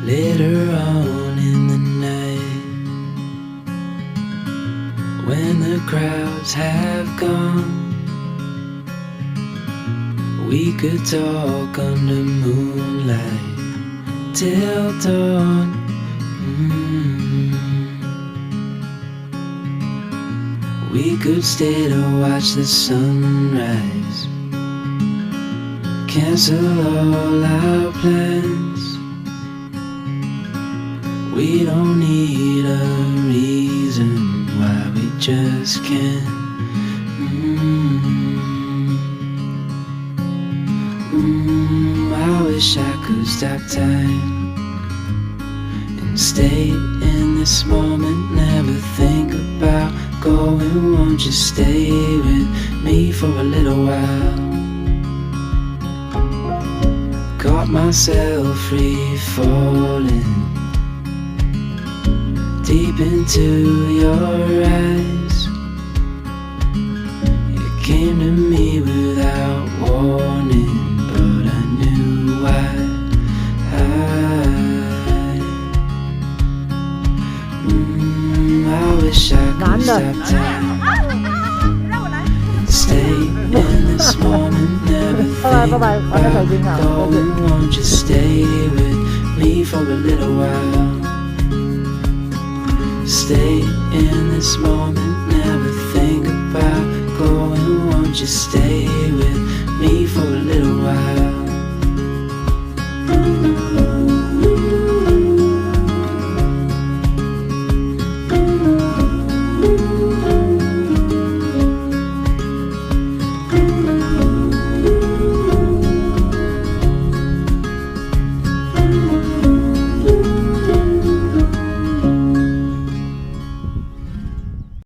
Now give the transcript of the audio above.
Later on in the night, when the crowds have gone, we could talk under moonlight till dawn. We could stay to watch the sunrise, cancel all our plans. We don't need a reason why we just can't. I wish I could stop time and stay in this moment, never think about going. Won't you stay with me for a little while? Caught myself free falling deep into your eyes. You came to me without warning, but I knew why. I wish I could stop time and stay in this moment, never think about going. Won't you stay with me for a little while? Stay in this moment, never think about going. Won't you stay with me for